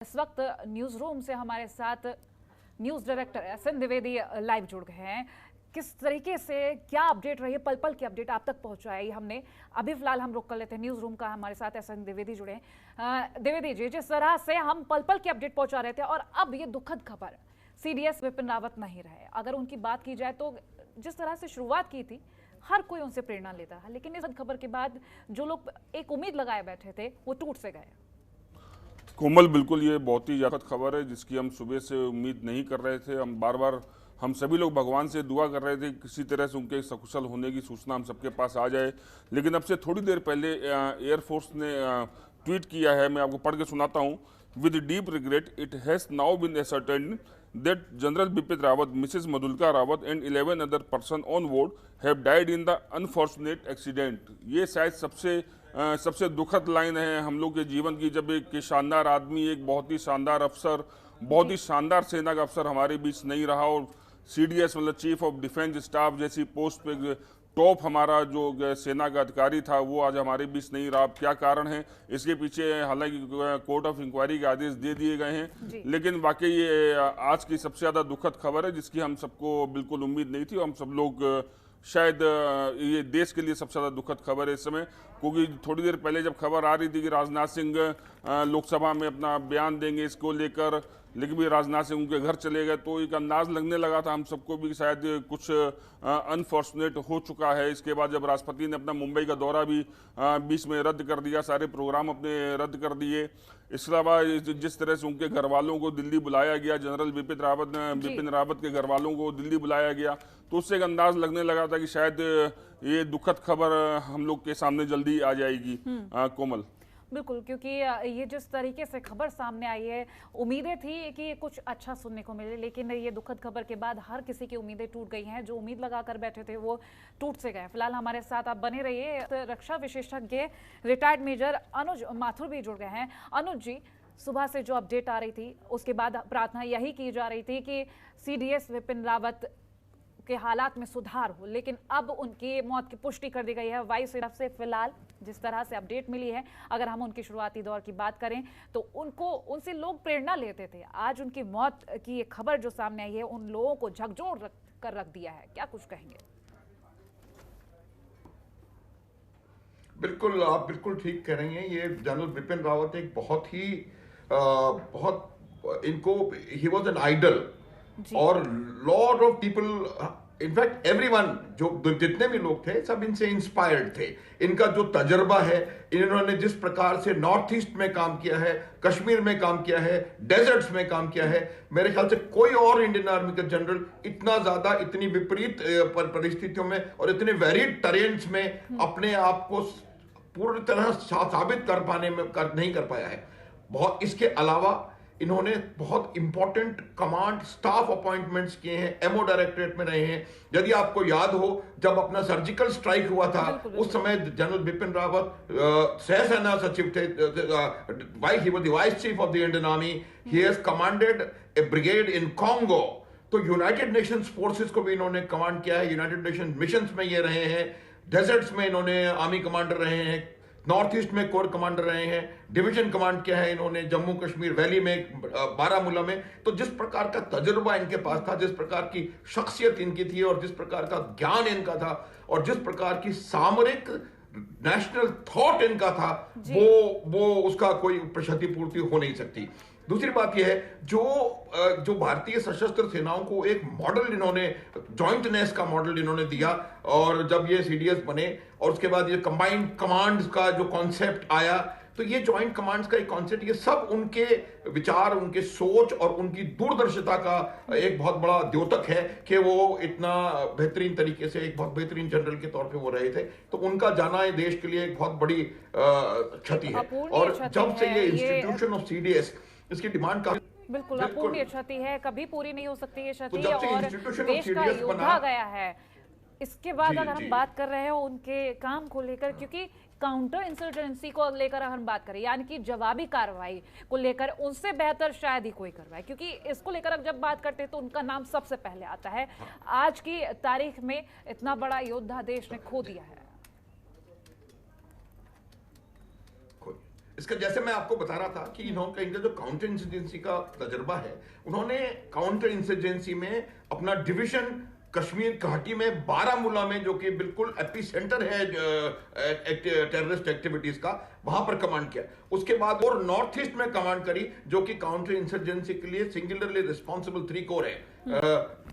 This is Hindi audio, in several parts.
इस वक्त न्यूज रूम से हमारे साथ news director SN Dwivedi live जुड़ गए हैं। किस तरीके से क्या अपडेट रही है, पल पल की अपडेट आप तक पहुंचाई हमने। अभी फिलहाल हम रुक कर लेते हैं न्यूज रूम का, हमारे साथ एसएन द्विवेदी जुड़े हैं। द्विवेदी जी, जिस तरह से हम पल पल की अपडेट पहुंचा रहे थे और अब ये दुखद खबर, सीडीएस विपिन रावत नहीं रहे। अगर उनकी बात की जाए तो जिस तरह से शुरुआत की थी हर कोई उनसे प्रेरणा लेता है, लेकिन इस खबर के बाद जो लोग एक उम्मीद लगाए बैठे थे वो टूट से गए। कोमल, बिल्कुल ये बहुत ही दुखद खबर है जिसकी हम सुबह से उम्मीद नहीं कर रहे थे। हम सभी लोग भगवान से दुआ कर रहे थे किसी तरह से उनके सकुशल होने की सूचना हम सबके पास आ जाए। लेकिन अब से थोड़ी देर पहले एयरफोर्स ने ट्वीट किया है, मैं आपको पढ़ के सुनाता हूँ। With deep regret it has now been ascertained that General Bipin Rawat, Mrs. Madhulika Rawat and 11 other person on board have died in the unfortunate accident। ये शायद सबसे दुखद लाइन है हम लोग के जीवन की, जब एक शानदार आदमी, एक बहुत ही शानदार अफसर, बहुत ही शानदार सेना का अफसर हमारे बीच नहीं रहा। और सीडीएस मतलब चीफ ऑफ डिफेंस स्टाफ जैसी पोस्ट पे टॉप हमारा जो सेना का अधिकारी था वो आज हमारे बीच नहीं रहा। क्या कारण है इसके पीछे, हालांकि कोर्ट ऑफ इंक्वायरी के आदेश दे दिए गए हैं, लेकिन वाकई ये आज की सबसे ज़्यादा दुखद खबर है जिसकी हम सबको बिल्कुल उम्मीद नहीं थी। और हम सब लोग शायद ये देश के लिए सबसे ज़्यादा दुखद खबर है इस समय, क्योंकि थोड़ी देर पहले जब खबर आ रही थी कि राजनाथ सिंह लोकसभा में अपना बयान देंगे इसको लेकर, लेकिन भी राजनाथ सिंह उनके घर चले गए, तो एक अंदाज लगने लगा था हम सबको भी शायद कुछ अनफॉर्चुनेट हो चुका है। इसके बाद जब राष्ट्रपति ने अपना मुंबई का दौरा भी बीच में रद्द कर दिया, सारे प्रोग्राम अपने रद्द कर दिए। इसके अलावा जिस तरह से उनके घर वालों को दिल्ली बुलाया गया, जनरल बिपिन रावत के घर वालों को दिल्ली बुलाया गया, तो उससे एक अंदाज लगने लगा था कि शायद ये दुखद खबर हम लोग के सामने जल्दी आ जाएगी। कोमल, बिल्कुल, क्योंकि ये जिस तरीके से खबर सामने आई है, उम्मीदें थी कि कुछ अच्छा सुनने को मिले, लेकिन ये दुखद खबर के बाद हर किसी की उम्मीदें टूट गई हैं। जो उम्मीद लगा कर बैठे थे वो टूट से गए। फिलहाल हमारे साथ आप बने रहिए। रक्षा विशेषज्ञ रिटायर्ड मेजर अनुज माथुर भी जुड़ गए हैं। अनुज जी, सुबह से जो अपडेट आ रही थी उसके बाद प्रार्थना यही की जा रही थी कि सीडीएस विपिन रावत के हालात में सुधार हो, लेकिन अब उनकी मौत की पुष्टि कर दी गई है वायु सेना से। फिलहाल जिस तरह से अपडेट मिली है, अगर हम उनके शुरुआती दौर की बात करें तो उनसे लोग प्रेरणा लेते थे। आज उनकी मौत की ये खबर जो सामने आई है उन लोगों को झकझोर कर रख दिया है। क्या कुछ कहेंगे? बिल्कुल, आप बिल्कुल ठीक कह रही हैं। ये जनरल बिपिन रावत एक बहुत इनको, ही वॉज एन आइडल, और lot of people, in fact everyone, जो जितने भी लोग थे सब इनसे इंस्पायर्ड थे। इनका जो तजर्बा है, इन्होंने जिस प्रकार से नॉर्थ ईस्ट में काम किया है, कश्मीर में काम किया है, डेजर्ट्स में काम किया है, मेरे ख्याल से कोई और इंडियन आर्मी का जनरल इतना ज्यादा, इतनी विपरीत परिस्थितियों में और इतने वेरिड टेरेन्स में अपने आप को पूरी तरह साबित नहीं कर पाया है। बहुत इसके अलावा इन्होंने बहुत इंपॉर्टेंट कमांड स्टाफ अपॉइंटमेंट्स किए हैं, एमओ डायरेक्टरेट में रहे हैं। यदि आपको याद हो, जब अपना सर्जिकल स्ट्राइक हुआ था उस समय जनरल बिपिन रावत सहसेना सचिव थे, he was the vice chief of the Indian army. He has commanded A brigade in Congo. तो यूनाइटेड नेशंस फोर्सेस को भी इन्होंने कमांड किया है, यूनाइटेड नेशन मिशंस में ये रहे हैं, डेजर्ट्स में इन्होंने आर्मी कमांडर रहे हैं, नॉर्थ ईस्ट में कोर कमांडर रहे हैं, डिवीजन कमांड किया है इन्होंने जम्मू कश्मीर वैली में, बारामूला में। तो जिस प्रकार का तजुर्बा इनके पास था, जिस प्रकार की शख्सियत इनकी थी और जिस प्रकार का ज्ञान इनका था और जिस प्रकार की सामरिक नेशनल थॉट इनका था, वो उसका कोई क्षतिपूर्ति हो नहीं सकती। दूसरी बात यह है, जो भारतीय सशस्त्र सेनाओं को एक मॉडल इन्होंने, जॉइंटनेस का मॉडल इन्होंने दिया, और जब ये सीडीएस बने और उसके बाद ये कंबाइंड कमांड्स का जो कॉन्सेप्ट आया, तो ये जॉइंट कमांड्स का एक कॉन्सेप्ट, ये सब उनके विचार, उनके सोच और उनकी दूरदर्शिता का एक बहुत बड़ा द्योतक है कि वो इतना बेहतरीन तरीके से एक बहुत बेहतरीन जनरल के तौर पे वो रहे थे। तो उनका जाना ये देश के लिए एक बहुत बड़ी क्षति है। और जब से ये इंस्टीट्यूशन ऑफ सीडीएस, इसकी डिमांड काफी, बिल्कुल अपूर्णीय क्षति है, कभी पूरी नहीं हो सकती ये क्षति, और देश का योद्धा गया है। इसके बाद अगर हम बात कर रहे हैं उनके काम को लेकर, क्योंकि काउंटर इंसर्जेंसी को लेकर हम बात करें, यानी कि जवाबी कार्रवाई को लेकर उनसे बेहतर शायद ही कोई करवाए, क्योंकि इसको लेकर जब बात करते हैं तो उनका नाम सबसे पहले आता है। आज की तारीख में इतना बड़ा योद्धा देश ने खो दिया है। इसका जैसे मैं आपको बता रहा था कि इनका जो काउंटर इंसर्जेंसी का तजर्बा है, उन्होंने काउंटर इंसर्जेंसी में अपना डिवीजन कश्मीर घाटी में बारामूला में, जो कि बिल्कुल एपी सेंटर है टेररिस्ट एक्टिविटीज का, वहां पर कमांड किया। उसके बाद और नॉर्थ ईस्ट में कमांड करी, जो कि काउंटर इंसर्जेंसी के लिए सिंगुलरली रिस्पॉन्सिबल 3 कोर है,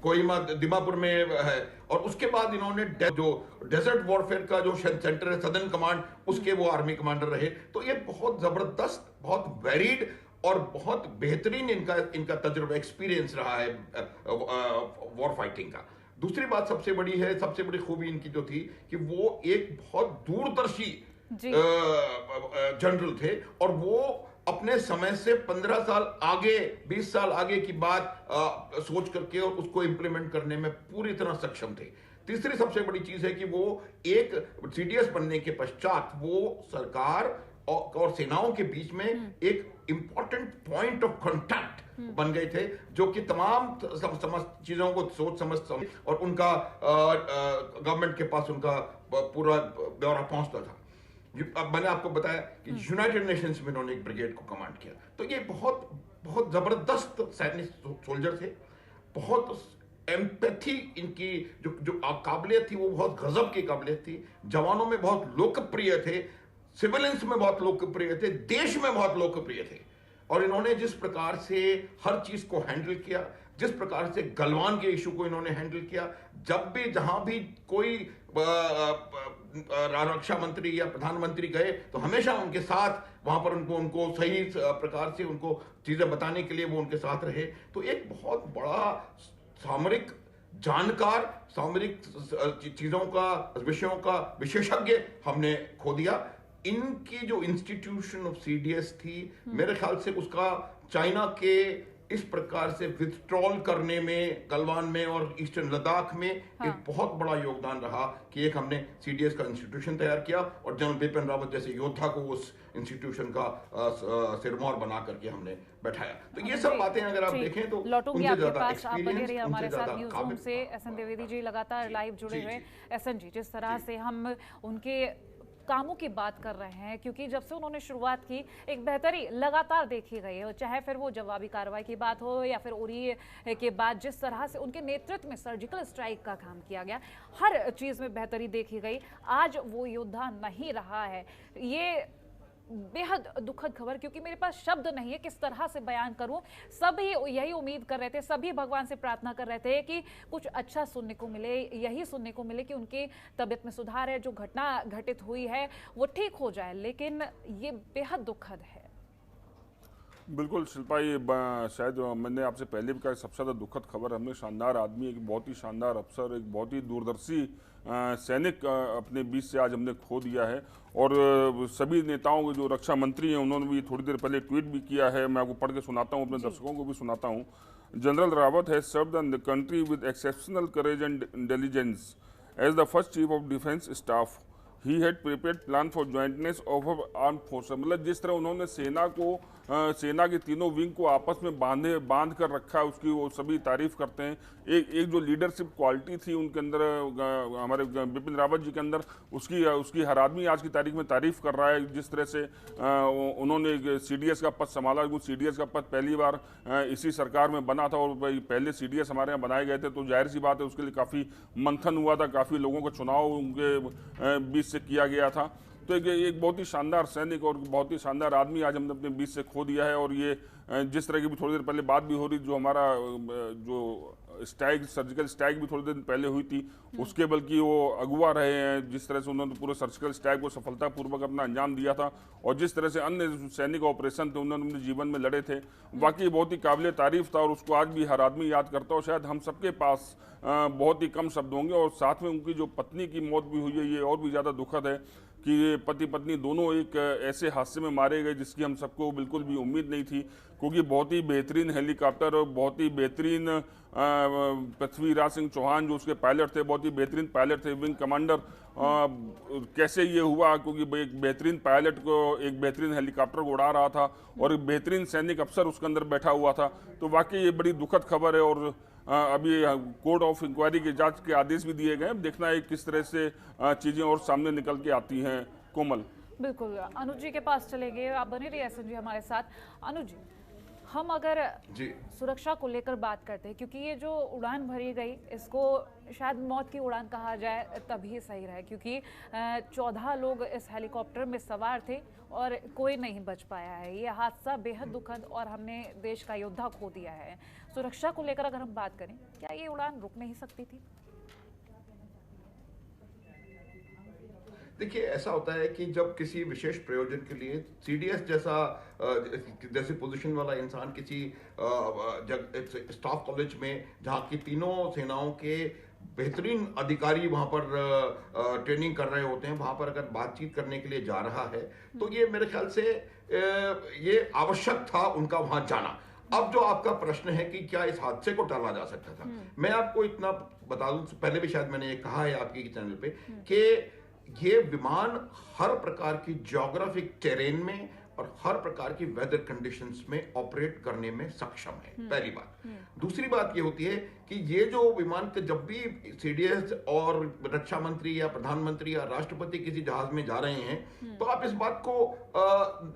कोहिमा दिमापुर में है। और उसके बाद इन्होंने जो डेजर्ट वॉरफेयर का जो सेंटर है सदर्न कमांड, उसके वो आर्मी कमांडर रहे। तो ये बहुत जबरदस्त, बहुत वेरिड और बहुत बेहतरीन इनका तजुर्बा, एक्सपीरियंस रहा है वॉर फाइटिंग का। दूसरी बात सबसे बड़ी है, सबसे बड़ी खूबी इनकी जो थी कि वो एक बहुत दूरदर्शी जनरल थे, और वो अपने समय से 15 साल आगे, 20 साल आगे की बात सोच करके और उसको इंप्लीमेंट करने में पूरी तरह सक्षम थे। तीसरी सबसे बड़ी चीज है कि वो एक सीडीएस बनने के पश्चात वो सरकार और सेनाओं के बीच में एक इंपॉर्टेंट पॉइंट ऑफ कांटेक्ट बन गए थे, जो कि तमाम चीजों को सोच समझ और उनका गवर्नमेंट के पास उनका पूरा ब्यौरा पहुंचता था। अब मैंने आपको बताया कि यूनाइटेड नेशंस में उन्होंने एक ब्रिगेड को कमांड किया। तो ये बहुत बहुत जबरदस्त सैनिक सोल्जर थे। बहुत एम्पैथी इनकी जो काबिलियत थी वो बहुत गजब की काबिलियत थी। जवानों में बहुत लोकप्रिय थे, सिविलियंस में बहुत लोकप्रिय थे, देश में बहुत लोकप्रिय थे। और इन्होंने जिस प्रकार से हर चीज को हैंडल किया, जिस प्रकार से गलवान के इशू को इन्होंने हैंडल किया, जब भी जहां भी कोई रक्षा मंत्री या प्रधानमंत्री गए तो हमेशा उनके साथ वहां पर उनको सही प्रकार से उनको चीजें बताने के लिए वो उनके साथ रहे। तो एक बहुत बड़ा सामरिक जानकार, सामरिक चीजों का, विषयों का विशेषज्ञ हमने खो दिया। इनकी जो इंस्टीट्यूशन ऑफ सीडीएस थी, मेरे ख्याल से उसका चाइना के इस प्रकार से विथड्रॉल करने में, गलवान में और ईस्टर्न लद्दाख में एक बहुत बड़ा योगदान रहा कि एक हमने सीडीएस का इंस्टीट्यूशन तैयार किया और जनरल बिपिन रावत जैसे योद्धा को उस इंस्टीट्यूशन का सिरमौर बना करके हमने बैठाया। तो ये सब बातें अगर आप देखें तो लौटूंगी आपके पास, आप बने रहिए हमारे साथ न्यूज़ रूम से। एसएन द्विवेदी जी लगातार लाइव जुड़े हुए। एसएन जी, जिस तरह से हम उनके कामों की बात कर रहे हैं, क्योंकि जब से उन्होंने शुरुआत की एक बेहतरी लगातार देखी गई है, चाहे फिर वो जवाबी कार्रवाई की बात हो या फिर उरी के बाद जिस तरह से उनके नेतृत्व में सर्जिकल स्ट्राइक का काम किया गया, हर चीज़ में बेहतरी देखी गई। आज वो योद्धा नहीं रहा है। ये बेहद दुखद खबर, क्योंकि मेरे पास शब्द नहीं है किस तरह से बयान करूं। सभी यही उम्मीद कर रहे थे, सभी भगवान से प्रार्थना कर रहे थे कि कुछ अच्छा सुनने को मिले, यही सुनने को मिले कि उनकी तबीयत में सुधार है, जो घटना घटित हुई है वो ठीक हो जाए, लेकिन ये बेहद दुखद है। बिल्कुल शिल्पा, ये शायद मैंने आपसे पहले भी कहा, सबसे ज़्यादा दुखद खबर। हमने शानदार आदमी, एक बहुत ही शानदार अफसर, एक बहुत ही दूरदर्शी सैनिक अपने बीच से आज हमने खो दिया है। और सभी नेताओं के जो रक्षा मंत्री हैं उन्होंने भी थोड़ी देर पहले ट्वीट भी किया है, मैं आपको पढ़ के सुनाता हूँ, अपने दर्शकों को भी सुनाता हूँ। General Rawat has served the country with exceptional courage and intelligence as the first chief of defence staff. He had prepared plan for jointness of arm force. मतलब जिस तरह उन्होंने सेना के तीनों विंग को आपस में बांध कर रखा है, उसकी वो सभी तारीफ करते हैं। एक जो लीडरशिप क्वालिटी थी उनके अंदर, हमारे बिपिन रावत जी के अंदर, उसकी हर आदमी आज की तारीख में तारीफ कर रहा है। जिस तरह से उन्होंने सीडीएस का पद संभाला, वो सीडीएस का पद पहली बार इसी सरकार में बना था और पहले सीडीएस हमारे यहाँ बनाए गए थे, तो जाहिर सी बात है उसके लिए काफ़ी मंथन हुआ था, काफ़ी लोगों का चुनाव उनके बीच से किया गया था। तो एक बहुत ही शानदार सैनिक और बहुत ही शानदार आदमी आज हमने अपने बीच से खो दिया है। और ये जिस तरह की भी थोड़ी देर पहले बात भी हो रही, जो हमारा जो स्ट्राइक, सर्जिकल स्ट्राइक भी थोड़ी देर पहले हुई थी, उसके बल्कि वो अगुवा रहे हैं। जिस तरह से उन्होंने पूरे सर्जिकल स्ट्राइक को सफलतापूर्वक अपना अंजाम दिया था और जिस तरह से अन्य सैनिक ऑपरेशन थे उन्होंने अपने जीवन में लड़े थे, वाकई बहुत ही काबिल तारीफ था और उसको आज भी हर आदमी याद करता है। और शायद हम सबके पास बहुत ही कम शब्द होंगे। और साथ में उनकी जो पत्नी की मौत भी हुई है, ये और भी ज़्यादा दुखद है कि पति पत्नी दोनों एक ऐसे हादसे में मारे गए जिसकी हम सबको बिल्कुल भी उम्मीद नहीं थी, क्योंकि बहुत ही बेहतरीन हेलीकॉप्टर और बहुत ही बेहतरीन पृथ्वीराज सिंह चौहान जो उसके पायलट थे, बहुत ही बेहतरीन पायलट थे, विंग कमांडर। कैसे ये हुआ, क्योंकि एक बेहतरीन पायलट को एक बेहतरीन हेलीकॉप्टर को उड़ा रहा था और एक बेहतरीन सैनिक अफसर उसके अंदर बैठा हुआ था। तो वाकई ये बड़ी दुखद खबर है। और अभी कोर्ट ऑफ इंक्वायरी के जांच के आदेश भी दिए गए हैं। देखना है किस तरह से चीज़ें और सामने निकल के आती हैं। कोमल, बिल्कुल, अनुज जी के पास चलेंगे। आप बने रहिए एसएन जी हमारे साथ। अनुज जी, हम अगर जी सुरक्षा को लेकर बात करते हैं, क्योंकि ये जो उड़ान भरी गई इसको शायद मौत की उड़ान कहा जाए तभी सही रहे, क्योंकि 14 लोग इस हेलीकॉप्टर में सवार थे और कोई नहीं बच पाया है। ये हादसा बेहद दुखद और हमने देश का योद्धा खो दिया है। सुरक्षा को लेकर अगर हम बात करें, क्या ये उड़ान रुक नहीं सकती थी? देखिए, ऐसा होता है कि जब किसी विशेष प्रयोजन के लिए सीडीएस जैसे पोजीशन वाला इंसान किसी स्टाफ कॉलेज में, जहाँ की तीनों सेनाओं के बेहतरीन अधिकारी वहाँ पर ट्रेनिंग कर रहे होते हैं, वहाँ पर अगर बातचीत करने के लिए जा रहा है तो ये मेरे ख्याल से ये आवश्यक था उनका वहाँ जाना। अब जो आपका प्रश्न है कि क्या इस हादसे को टाला जा सकता था, मैं आपको इतना बता दूं, पहले भी शायद मैंने ये कहा है आपके चैनल पे कि ये विमान हर प्रकार की ज्योग्राफिक टेरेन में और हर प्रकार की वेदर कंडीशंस में ऑपरेट करने में सक्षम है, पहली बात। दूसरी बात ये होती है कि ये जो विमान के जब भी सीडीएस और रक्षा मंत्री या प्रधानमंत्री या राष्ट्रपति किसी जहाज में जा रहे हैं तो आप इस बात को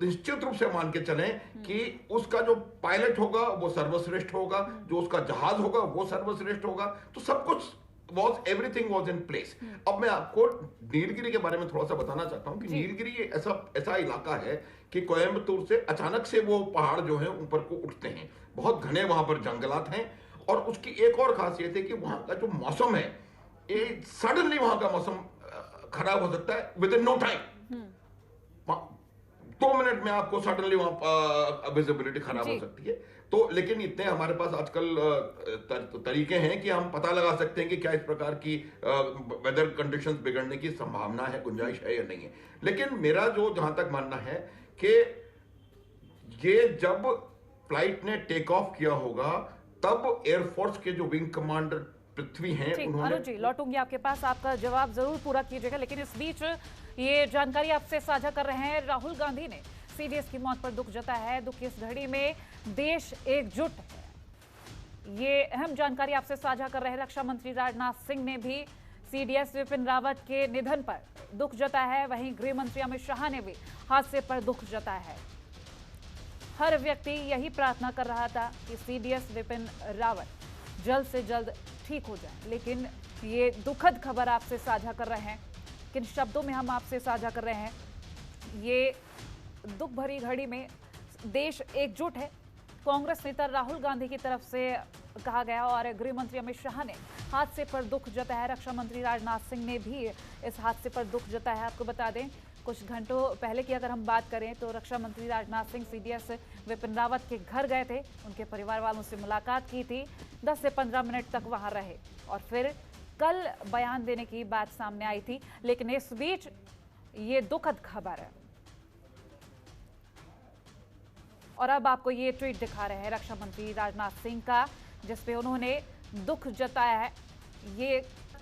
निश्चित रूप से मान के चलें कि उसका जो पायलट होगा वो सर्वश्रेष्ठ होगा, जो उसका जहाज होगा वो सर्वश्रेष्ठ होगा, तो सब कुछ everything was in place। अब मैं आपको नीलगिरी के बारे में थोड़ा सा बताना चाहता हूँ कि नीलगिरी ऐसा इलाका है कि कोयम्बतूर से अचानक से वो पहाड़ जो है ऊपर को उठते हैं, बहुत घने वहां पर जंगलात हैं, और उसकी एक और खासियत है कि वहां का जो मौसम है, ये सडनली वहां का मौसम खराब हो सकता है within no time. 2 minute में आपको सडनली वहां विजिबिलिटी खराब हो सकती है। तो लेकिन इतने हमारे पास आजकल तरीके हैं कि हम पता लगा सकते हैं कि क्या इस प्रकार की वेदर कंडीशंस बिगड़ने की संभावना है, गुंजाइश है या नहीं है। लेकिन मेरा जो जहां तक मानना है कि ये जब फ्लाइट ने टेक ऑफ किया होगा तब एयरफोर्स के जो विंग कमांडर पृथ्वी हैं उन्होंने। अनुज जी, लौटूंगी आपके पास, आपका जवाब जरूर पूरा कीजिएगा, लेकिन इस बीच ये जानकारी आपसे साझा कर रहे हैं। राहुल गांधी ने सीडीएस की मौत पर दुख जताया है। दुख की इस घड़ी में देश एकजुट है, ये अहम जानकारी आपसे साझा कर रहे हैं। रक्षा मंत्री राजनाथ सिंह ने भी सीडीएस विपिन रावत के निधन पर दुख जताया है। वहीं गृह मंत्री अमित शाह ने भी हादसे पर दुख जताया है। हर व्यक्ति यही प्रार्थना कर रहा था कि सीडीएस विपिन रावत जल्द से जल्द ठीक हो जाए, लेकिन ये दुखद खबर आपसे साझा कर रहे हैं। किन शब्दों में हम आपसे साझा कर रहे हैं, ये दुख भरी घड़ी में देश एकजुट है, कांग्रेस नेता राहुल गांधी की तरफ से कहा गया, और गृह मंत्री अमित शाह ने हादसे पर दुख जताया है। रक्षा मंत्री राजनाथ सिंह ने भी इस हादसे पर दुख जताया है। आपको बता दें, कुछ घंटों पहले की अगर हम बात करें तो रक्षा मंत्री राजनाथ सिंह सीडीएस विपिन रावत के घर गए थे, उनके परिवार वालों से मुलाकात की थी, 10 से 15 मिनट तक वहां रहे और फिर कल बयान देने की बात सामने आई थी। लेकिन इस बीच ये दुखद खबर है, और अब आपको ये ट्वीट दिखा रहे हैं रक्षा मंत्री राजनाथ सिंह का, जिसपे उन्होंने दुख जताया है। ये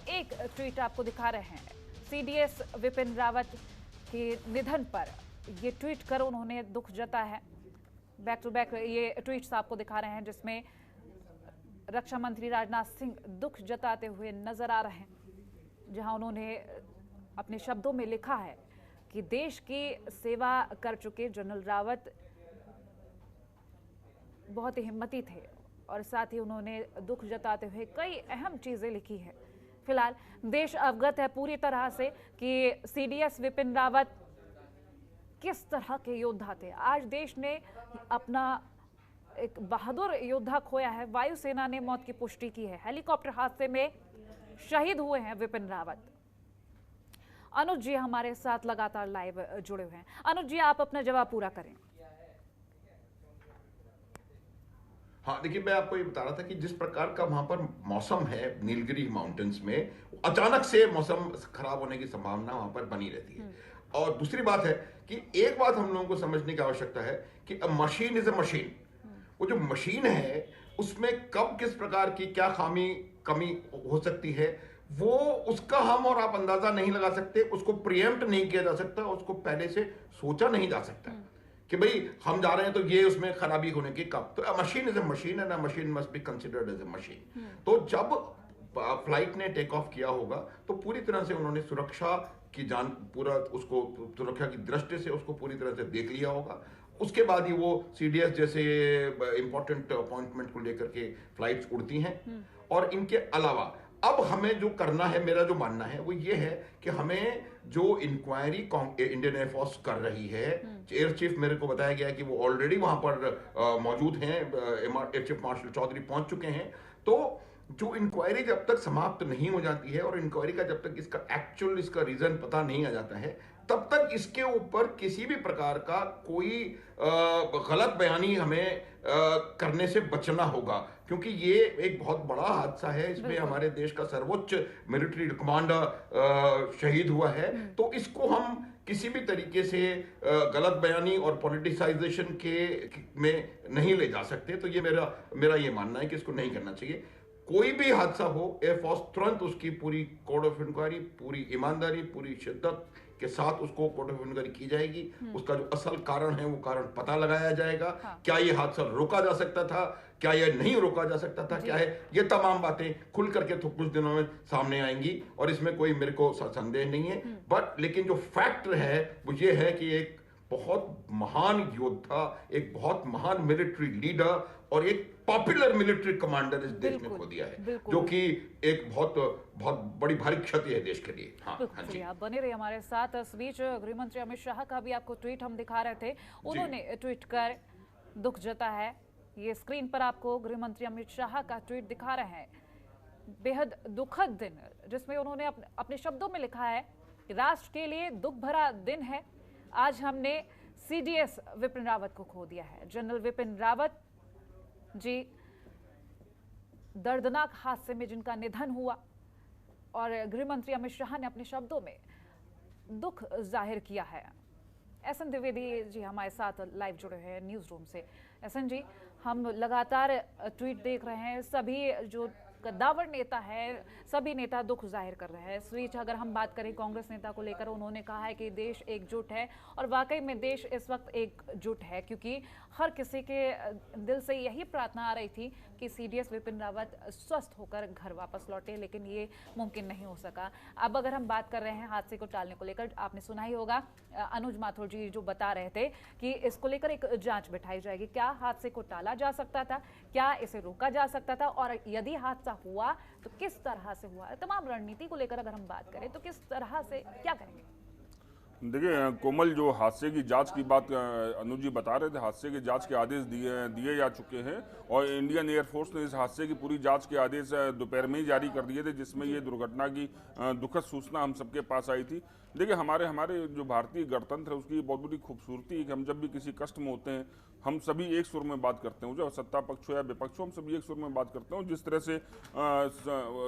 एक ट्वीट आपको दिखा रहे हैं, सीडीएस विपिन रावत के निधन पर ये ट्वीट कर उन्होंने दुख जताया है। बैक टू बैक ये ट्वीट्स आपको दिखा रहे हैं, जिसमें रक्षा मंत्री राजनाथ सिंह दुख जताते हुए नजर आ रहे हैं, जहां उन्होंने अपने शब्दों में लिखा है कि देश की सेवा कर चुके जनरल रावत बहुत ही हिम्मती थे, और साथ ही उन्होंने दुख जताते हुए कई अहम चीजें लिखी है। फिलहाल देश अवगत है पूरी तरह से कि सीडीएस विपिन रावत किस तरह के योद्धा थे। आज देश ने अपना एक बहादुर योद्धा खोया है। वायुसेना ने मौत की पुष्टि की है, हेलीकॉप्टर हादसे में शहीद हुए हैं विपिन रावत। अनुज जी हमारे साथ लगातार लाइव जुड़े हुए हैं। अनुज जी, आप अपना जवाब पूरा करें। हाँ, देखिए, मैं आपको ये बता रहा था कि जिस प्रकार का वहां पर मौसम है नीलगिरी माउंटेन्स में, अचानक से मौसम खराब होने की संभावना वहां पर बनी रहती है। और दूसरी बात है कि एक बात हम लोगों को समझने की आवश्यकता है कि मशीन इज अ मशीन। वो जो मशीन है उसमें कब किस प्रकार की क्या कमी हो सकती है, वो उसका हम और आप अंदाजा नहीं लगा सकते, उसको प्रिएम्प्ट नहीं किया जा सकता, उसको पहले से सोचा नहीं जा सकता कि भाई हम जा रहे हैं तो ये उसमें खराबी होने की कब। तो machine is a machine and a machine must be considered as a machine. तो जब फ्लाइट ने टेक ऑफ किया होगा तो पूरी तरह से उन्होंने सुरक्षा की पूरा उसको सुरक्षा की दृष्टि से उसको पूरी तरह से देख लिया होगा। उसके बाद ही वो सीडीएस जैसे इंपॉर्टेंट अपॉइंटमेंट को लेकर के फ्लाइट्स उड़ती हैं। और इनके अलावा अब हमें जो करना है, मेरा जो मानना है वो ये है कि हमें जो इंक्वायरी इंडियन एयरफोर्स कर रही है, एयर चीफ मेरे को बताया गया कि वो ऑलरेडी वहां पर मौजूद हैं, एयर चीफ मार्शल चौधरी पहुंच चुके हैं। तो जो इंक्वायरी जब तक समाप्त नहीं हो जाती है और इंक्वायरी का जब तक इसका रीजन पता नहीं आ जाता है, तब तक इसके ऊपर किसी भी प्रकार का कोई गलत बयानी हमें करने से बचना होगा, क्योंकि ये एक बहुत बड़ा हादसा है। इसमें हमारे देश का सर्वोच्च मिलिट्री कमांडर शहीद हुआ है। तो इसको हम किसी भी तरीके से गलत बयानी और पॉलिटिसाइजेशन में नहीं ले जा सकते। तो ये मेरा ये मानना है कि इसको नहीं करना चाहिए। कोई भी हादसा हो, एयरफोर्स तुरंत उसकी पूरी कोड ऑफ इंक्वायरी, पूरी ईमानदारी, पूरी शिद्दत के साथ उसको कोड ऑफ इंक्वायरी की जाएगी। उसका जो असल कारण है वो कारण पता लगाया जाएगा। हाँ। क्या ये हादसा रोका जा सकता था, क्या ये नहीं रोका जा सकता था, क्या है, ये तमाम बातें खुल करके तो कुछ दिनों में सामने आएंगी और इसमें कोई मेरे को संदेह नहीं है। बट लेकिन जो फैक्ट है वो ये है कि एक बहुत महान योद्धा, एक बहुत महान मिलिट्री लीडर और एक पॉपुलर मिलिट्री कमांडर इस देश ने खो दिया है, जो कि एक बहुत बहुत बड़ी भारी क्षति है देश के लिए। हाँ जी, आप बने रहिए हमारे साथ। इस बीच गृह मंत्री अमित शाह का भी आपको ट्वीट हम दिखा रहे थे, उन्होंने ट्वीट कर दुख जता है। ये स्क्रीन पर आपको गृह मंत्री अमित शाह का ट्वीट दिखा रहे हैं। बेहद दुखद दिन, जिसमें उन्होंने अपने शब्दों में लिखा है, राष्ट्र के लिए दुख भरा दिन है। आज हमने सीडीएस विपिन रावत को खो दिया है। जनरल विपिन रावत जी दर्दनाक हादसे में जिनका निधन हुआ, और गृह मंत्री अमित शाह ने अपने शब्दों में दुख जाहिर किया है। एसएन द्विवेदी जी हमारे साथ लाइव जुड़े हैं न्यूज़ रूम से। एसएन जी, हम लगातार ट्वीट देख रहे हैं, सभी जो कद्दावर नेता है, सभी नेता दुख जाहिर कर रहे हैं। इस बीच अगर हम बात करें कांग्रेस नेता को लेकर, उन्होंने कहा है कि देश एकजुट है, और वाकई में देश इस वक्त एकजुट है, क्योंकि हर किसी के दिल से यही प्रार्थना आ रही थी कि सीडीएस विपिन रावत स्वस्थ होकर घर वापस लौटे, लेकिन ये मुमकिन नहीं हो सका। अब अगर हम बात कर रहे हैं हादसे को टालने को लेकर, आपने सुना ही होगा अनुज माथुर जी जो बता रहे थे कि इसको लेकर एक जांच बिठाई जाएगी। क्या हादसे को टाला जा सकता था, क्या इसे रोका जा सकता था, और यदि हादसा हुआ तो किस तरह से हुआ, तमाम रणनीति को लेकर अगर हम बात करें तो किस तरह से क्या करेंगे? देखिए कोमल, जो हादसे की जांच की बात अनुज जी बता रहे थे, हादसे के जांच के आदेश दिए जा चुके हैं और इंडियन एयरफोर्स ने इस हादसे की पूरी जांच के आदेश दोपहर में ही जारी कर दिए थे, जिसमें ये दुर्घटना की दुखद सूचना हम सबके पास आई थी। देखिए हमारे जो भारतीय गणतंत्र है उसकी बहुत बड़ी खूबसूरती है कि हम जब भी किसी कष्ट में होते हैं हम सभी एक सुर में बात करते हैं, जो सत्ता पक्ष हो या विपक्ष हो, हम सभी एक सुर में बात करते हैं। जिस तरह से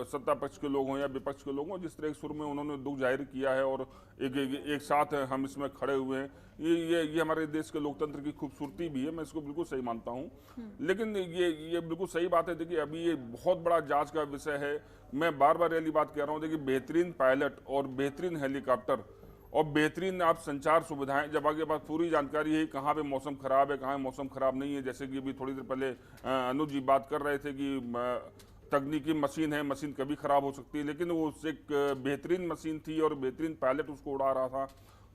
सत्ता पक्ष के लोग हों या विपक्ष के लोग हों, जिस तरह एक सुर में उन्होंने दुख जाहिर किया है और एक साथ हम इसमें खड़े हुए हैं, ये हमारे देश के लोकतंत्र की खूबसूरती भी है, मैं इसको बिल्कुल सही मानता हूँ। लेकिन ये बिल्कुल सही बात है। देखिए अभी ये बहुत बड़ा जांच का विषय है। मैं बार बार ये बात कह रहा हूँ, देखिए बेहतरीन पायलट और बेहतरीन हेलीकॉप्टर और बेहतरीन आप संचार सुविधाएं, जब आपके पास पूरी जानकारी है कहाँ पे मौसम खराब है, कहाँ मौसम खराब नहीं है, जैसे कि अभी थोड़ी देर पहले अनुज जी बात कर रहे थे कि तकनीकी मशीन है, मशीन कभी खराब हो सकती है, लेकिन वो उससे एक बेहतरीन मशीन थी और बेहतरीन पायलट उसको उड़ा रहा था।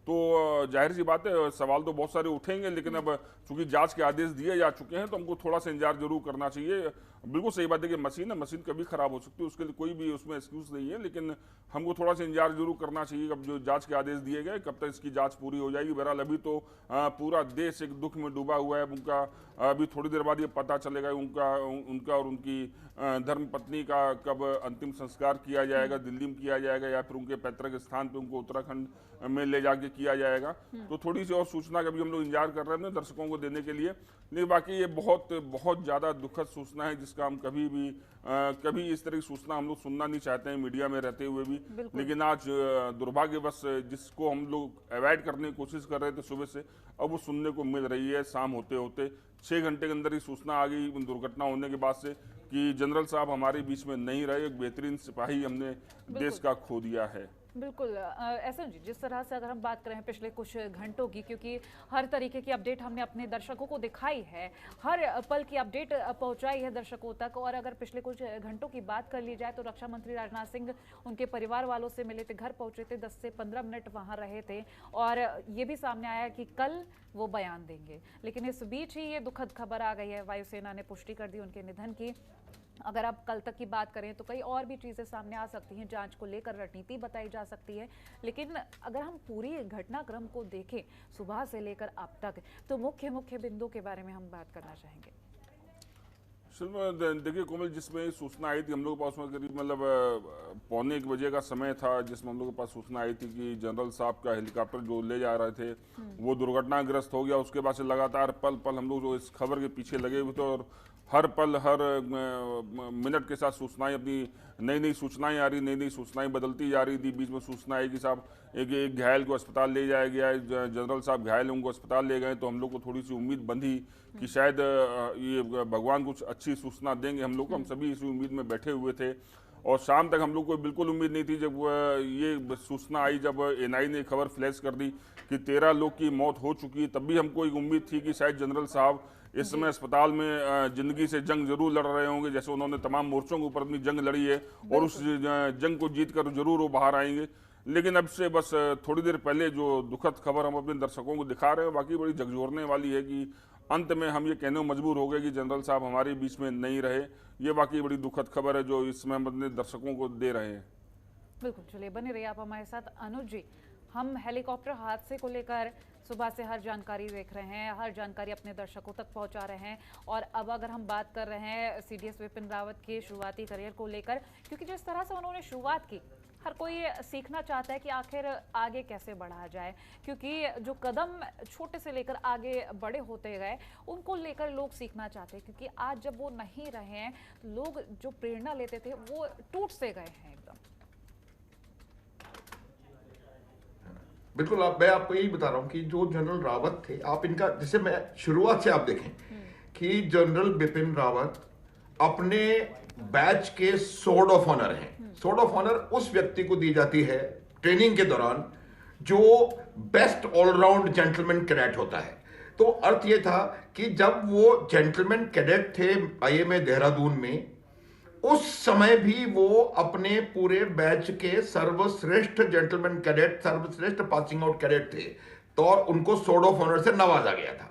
तो जाहिर सी बात है सवाल तो बहुत सारे उठेंगे, लेकिन अब चूंकि जांच के आदेश दिए जा चुके हैं तो हमको थोड़ा सा इंतजार जरूर करना चाहिए। बिल्कुल सही बात है कि मशीन है, मशीन कभी खराब हो सकती है, उसके लिए कोई भी उसमें एक्सक्यूज नहीं है, लेकिन हमको थोड़ा सा इंतजार जरूर करना चाहिए। अब जो जांच के आदेश दिए गए कब तक इसकी जांच पूरी हो जाएगी। बहरहाल अभी तो पूरा देश एक दुख में डूबा हुआ है। उनका अभी थोड़ी देर बाद ये पता चलेगा उनका और उनकी धर्मपत्नी का कब अंतिम संस्कार किया जाएगा, दिल्ली में किया जाएगा या फिर उनके पैतृक स्थान पे उनको उत्तराखंड में ले जाके किया जाएगा। तो थोड़ी सी और सूचना का भी हम लोग इंतजार कर रहे हैं दर्शकों को देने के लिए। लेकिन बाकी ये बहुत ज़्यादा दुखद सूचना है, जिसका हम कभी इस तरह की सूचना हम लोग सुनना नहीं चाहते हैं मीडिया में रहते हुए भी। लेकिन आज दुर्भाग्यवश जिसको हम लोग अवॉइड करने की कोशिश कर रहे थे सुबह से, अब वो सुनने को मिल रही है। शाम होते होते 6 घंटे के अंदर ही सूचना आ गई दुर्घटना होने के बाद से कि जनरल साहब हमारे बीच में नहीं रहे, एक बेहतरीन सिपाही हमने देश का खो दिया है। बिल्कुल ऐसा जी, जिस तरह से अगर हम बात करें पिछले कुछ घंटों की, क्योंकि हर तरीके की अपडेट हमने अपने दर्शकों को दिखाई है, हर पल की अपडेट पहुंचाई है दर्शकों तक। और अगर पिछले कुछ घंटों की बात कर ली जाए तो रक्षा मंत्री राजनाथ सिंह उनके परिवार वालों से मिले थे, घर पहुंचे थे, 10 से 15 मिनट वहां रहे थे, और ये भी सामने आया कि कल वो बयान देंगे। लेकिन इस बीच ही ये दुखद खबर आ गई है, वायुसेना ने पुष्टि कर दी उनके निधन की। अगर आप कल तक की बात करें तो कई और भी चीज़ें सामने आ सकती हैं, जांच को लेकर रणनीति बताई जा सकती है। लेकिन अगर हम पूरी घटनाक्रम को देखें सुबह से लेकर अब तक, तो मुख्य बिंदु के बारे में हम बात करना चाहेंगे। देखिए कोमल, जिसमें सूचना आई थी हम लोग के पास में करीब मतलब 1:45 बजे का समय था, जिसमें हम लोग के पास सूचना आई थी कि जनरल साहब का हेलीकॉप्टर जो ले जा रहे थे वो दुर्घटनाग्रस्त हो गया। उसके बाद से लगातार पल पल हम लोग जो इस खबर के पीछे लगे हुए थे, और हर पल हर मिनट के साथ सूचनाएं, अपनी नई सूचनाएं आ रही, नई सूचनाएं बदलती जा रही थी। बीच में सूचना आई कि साहब एक घायल को अस्पताल ले जाया गया है, जनरल साहब घायल उनको अस्पताल ले गए। तो हम लोग को थोड़ी सी उम्मीद बंधी कि शायद ये भगवान कुछ अच्छी सूचना देंगे हम लोग को। हम सभी इसी उम्मीद में बैठे हुए थे, और शाम तक हम लोग को बिल्कुल उम्मीद नहीं थी। जब ये सूचना आई, जब एनआई ने खबर फ्लैश कर दी कि 13 लोग की मौत हो चुकी है, तब भी हमको एक उम्मीद थी कि शायद जनरल साहब इस समय अस्पताल में जिंदगी से जंग जरूर लड़ रहे होंगे, जैसे उन्होंने तमाम मोर्चों के ऊपर अपनी जंग लड़ी है, और उस जंग को जीत कर जरूर वो बाहर आएंगे। लेकिन अब से बस थोड़ी देर पहले जो दुखद खबर हम अपने दर्शकों को दिखा रहे हैं, बाकी बड़ी झकझोरने वाली है कि अंत में हम ये कहने में मजबूर हो गए कि जनरल साहब हमारे बीच में नहीं रहे। ये वाकई बड़ी दुखद खबर है जो इसमें हम अपने दर्शकों को दे रहे हैं। बिल्कुल, चलिए बने रहिए आप हमारे साथ। अनुज जी, हम हेलीकॉप्टर हादसे को लेकर सुबह से हर जानकारी देख रहे हैं, हर जानकारी अपने दर्शकों तक पहुंचा रहे हैं। और अब अगर हम बात कर रहे हैं सीडीएस विपिन रावत के शुरुआती करियर को लेकर, क्योंकि जिस तरह से उन्होंने शुरुआत की, हर कोई सीखना चाहता है कि आखिर आगे कैसे बढ़ा जाए, क्योंकि जो कदम छोटे से लेकर आगे बड़े होते गए उनको लेकर लोग सीखना चाहते हैं। क्योंकि आज जब वो नहीं रहे हैं, लोग जो प्रेरणा लेते थे वो टूट से गए हैं एकदम। बिल्कुल, मैं आपको यही बता रहा हूं कि जो जनरल रावत थे, आप इनका जैसे मैं शुरुआत से आप देखें कि जनरल बिपिन रावत अपने बैच के सोर्ड ऑफ ऑनर हैं। सोर्ड ऑफ ऑनर उस व्यक्ति को दी जाती है ट्रेनिंग के दौरान जो बेस्ट ऑलराउंड जेंटलमैन कैडेट होता है। तो अर्थ यह था कि जब वो जेंटलमैन कैडेट थे आईएमए देहरादून में, उस समय भी वो अपने पूरे बैच के सर्वश्रेष्ठ जेंटलमैन कैडेट, सर्वश्रेष्ठ पासिंग आउट कैडेट थे, तो और उनको सोर्ड ऑफ ऑनर से नवाजा गया था।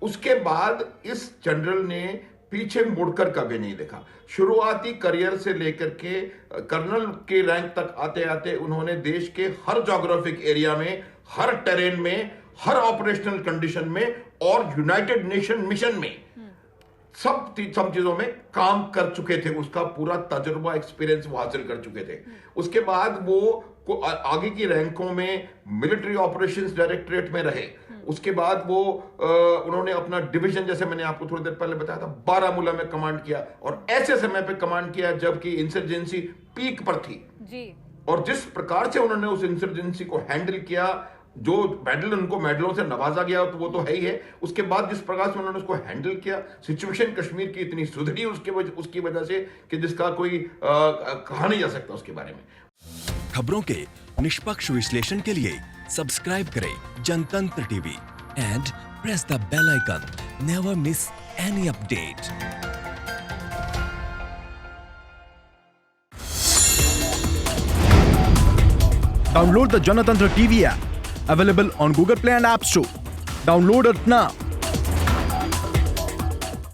उसके बाद इस जनरल ने पीछे मुड़कर कभी नहीं देखा। शुरुआती करियर से लेकर के कर्नल के रैंक तक आते आते उन्होंने देश के हर ज्योग्राफिक एरिया में, हर टेरेन में, हर ऑपरेशनल कंडीशन में और यूनाइटेड नेशन मिशन में सब चीजों में काम कर चुके थे। उसका पूरा तजुर्बा, एक्सपीरियंस वो हासिल कर चुके थे। उसके बाद वो आगे की रैंकों में मिलिट्री ऑपरेशंस डायरेक्टरेट में रहे। उसके बाद वो उन्होंने अपना डिवीजन, जैसे मैंने आपको थोड़ी देर पहले बताया था, बारामूला में कमांड किया, और ऐसे समय पे कमांड किया जबकि इंसर्जेंसी पीक पर थी जी। और जिस प्रकार से उन्होंने उस इंसर्जेंसी को हैंडल किया, जो मेडल उनको मेडलों से नवाजा गया तो वो तो है ही है। उसके बाद जिस प्रकार से उन्होंने उसको हैंडल किया, सिचुएशन कश्मीर की इतनी सुधरी उसकी वजह से कि जिसका कोई कहा नहीं जा सकता उसके बारे में। खबरों के निष्पक्ष विश्लेषण के लिए सब्सक्राइब करें Janatantra TV and press the bell icon. Never miss any update. Download the Janatantra TV app, available on Google Play and App Store. Download it now.